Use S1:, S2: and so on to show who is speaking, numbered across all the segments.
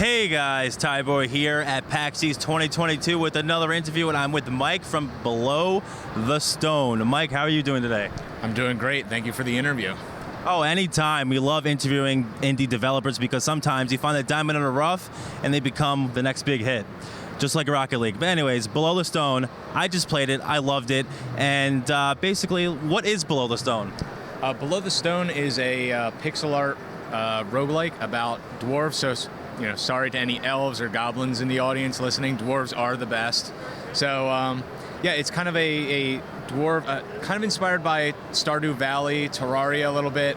S1: Hey guys, Tyboy here at PAX East 2022 with another interview, and I'm with Mike from Below the Stone. Mike, how are you doing today?
S2: I'm doing great. Thank you for the interview.
S1: Oh, anytime. We love interviewing indie developers because sometimes you find a diamond in the rough and they become the next big hit, just like Rocket League. But anyways, Below the Stone, I just played it, I loved it, and basically, what is Below the Stone?
S2: Below the Stone is a pixel art roguelike about dwarves, so sorry to any elves or goblins in the audience listening. Dwarves are the best. So yeah, it's kind of a dwarf, kind of inspired by Stardew Valley, Terraria a little bit,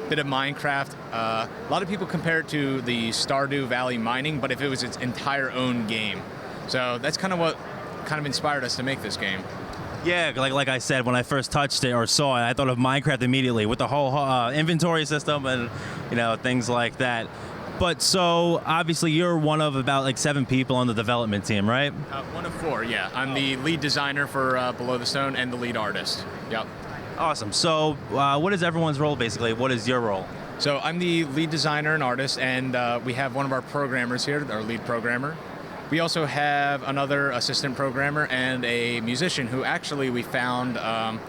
S2: bit of Minecraft. A lot of people compare it to the Stardew Valley mining, but if it was its entire own game. So that's kind of what kind of inspired us to make this game.
S1: Yeah, like I said, when I first touched it or saw it, I thought of Minecraft immediately with the whole inventory system and things like that. But so obviously you're one of about like 7 people on the development team, right?
S2: One of 4, yeah. I'm the lead designer for Below the Stone and the lead artist. Yep.
S1: Awesome. So what is everyone's role basically? What is your role?
S2: So I'm the lead designer and artist, and we have one of our programmers here, our lead programmer. We also have another assistant programmer and a musician who actually we found kind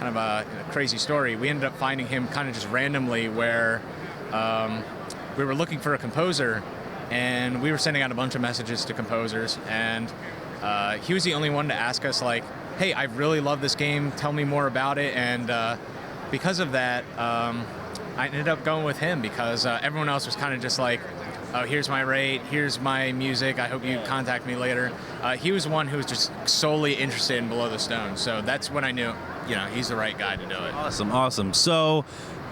S2: of a crazy story. We ended up finding him kind of just randomly where we were looking for a composer, and we were sending out a bunch of messages to composers, and he was the only one to ask us like, hey, I really love this game, tell me more about it. And because of that, I ended up going with him because everyone else was kind of just like, oh, here's my rate, here's my music, I hope you contact me later. He was the one who was just solely interested in Below the Stone, so that's when I knew, he's the right guy to do it.
S1: Awesome. So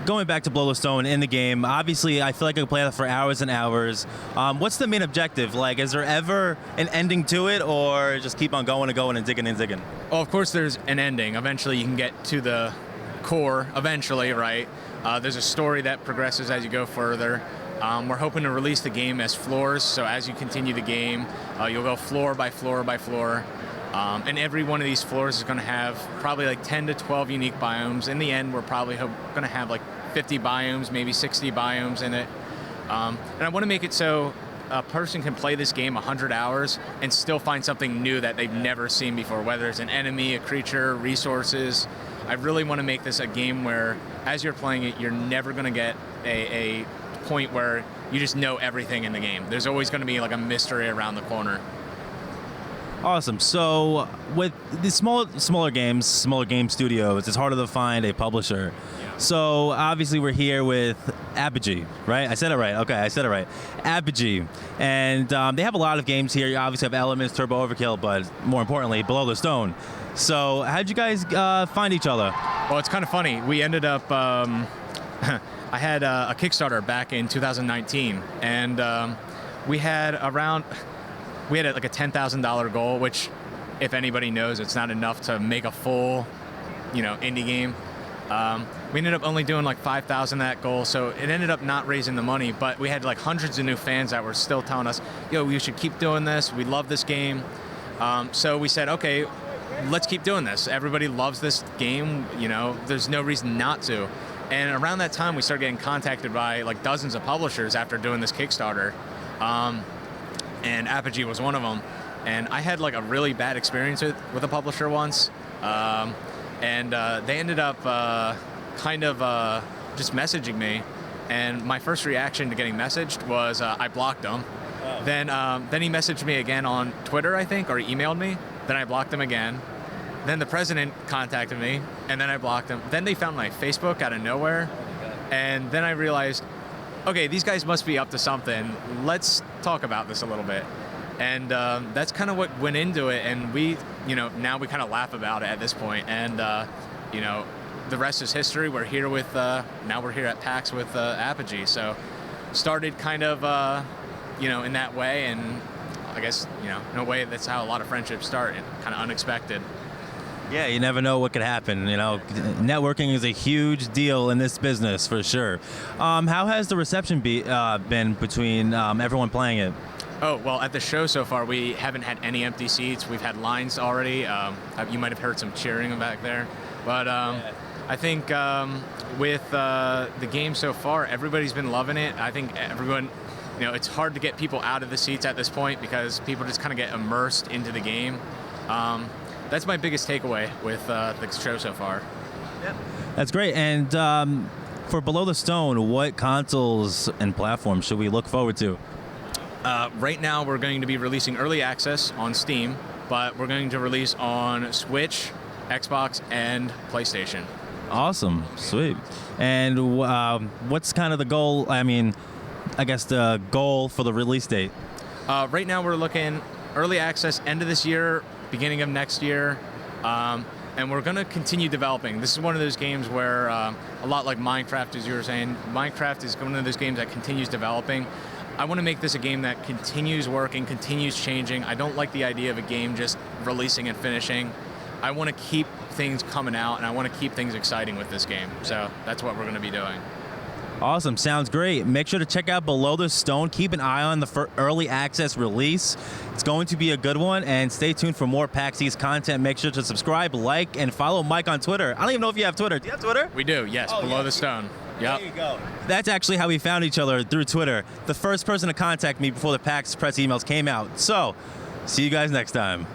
S1: going back to Below the Stone in the game, obviously I feel like I could play that for hours and hours. What's the main objective? Like, is there ever an ending to it, or just keep on going and going and digging and digging?
S2: Well, of course there's an ending. Eventually you can get to the core, eventually, right? There's a story that progresses as you go further. We're hoping to release the game as floors, so as you continue the game, you'll go floor by floor by floor. And every one of these floors is going to have probably like 10 to 12 unique biomes. In the end, we're probably going to have like 50 biomes, maybe 60 biomes in it. And I want to make it so a person can play this game 100 hours and still find something new that they've never seen before, whether it's an enemy, a creature, resources. I really want to make this a game where, as you're playing it, you're never going to get a point where you just know everything in the game. There's always going to be like a mystery around the corner.
S1: Awesome. So with the smaller game studios, it's harder to find a publisher. Yeah. So obviously we're here with Apogee, right? I said it right. Okay, I said it right. Apogee. And they have a lot of games here. You obviously have Elements, Turbo Overkill, but more importantly, Below the Stone. So how'd you guys find each other?
S2: Well, it's kind of funny. We ended up... I had a Kickstarter back in 2019, and we had like a $10,000 goal, which, if anybody knows, it's not enough to make a full, indie game. We ended up only doing like 5,000 that goal, so it ended up not raising the money. But we had like hundreds of new fans that were still telling us, "Yo, we should keep doing this. We love this game." So we said, "Okay, let's keep doing this. Everybody loves this game. There's no reason not to." And around that time, we started getting contacted by like dozens of publishers after doing this Kickstarter. And Apogee was one of them. And I had like a really bad experience with a publisher once. And they ended up just messaging me. And my first reaction to getting messaged was I blocked them. Oh. Then he messaged me again on Twitter, I think, or he emailed me. Then I blocked him again. Then the president contacted me, and then I blocked him. Then they found my Facebook out of nowhere, and then I realized, okay, these guys must be up to something. Let's talk about this a little bit. And that's kind of what went into it, and we, now we kind of laugh about it at this point. And, the rest is history. We're here with, now we're here at PAX with Apogee. So started kind of, in that way, and I guess, in a way that's how a lot of friendships start, kind of unexpected.
S1: Yeah, you never know what could happen. Networking is a huge deal in this business for sure. How has the reception been between everyone playing it?
S2: Oh, well, at the show so far, we haven't had any empty seats. We've had lines already. You might have heard some cheering back there. But I think with the game so far, everybody's been loving it. I think everyone it's hard to get people out of the seats at this point because people just kind of get immersed into the game. That's my biggest takeaway with the show so far.
S1: Yeah. That's great. And for Below the Stone, what consoles and platforms should we look forward to?
S2: Right now, we're going to be releasing early access on Steam, but we're going to release on Switch, Xbox, and PlayStation.
S1: Awesome. Sweet. And what's kind of the goal? I mean, I guess the goal for the release date?
S2: Right now, we're looking early access end of this year, beginning of next year. And we're going to continue developing. This is one of those games where, a lot like Minecraft, as you were saying, Minecraft is one of those games that continues developing. I want to make this a game that continues working, continues changing. I don't like the idea of a game just releasing and finishing. I want to keep things coming out, and I want to keep things exciting with this game. So that's what we're going to be doing.
S1: Awesome. Sounds great. Make sure to check out Below the Stone. Keep an eye on the early access release. It's going to be a good one, and stay tuned for more PAX East content. Make sure to subscribe, like, and follow Mike on Twitter. I don't even know if you have Twitter. Do you have Twitter?
S2: We do, yes. Below the Stone. Yep.
S1: There you go. That's actually how we found each other, through Twitter. The first person to contact me before the PAX Press emails came out. So, see you guys next time.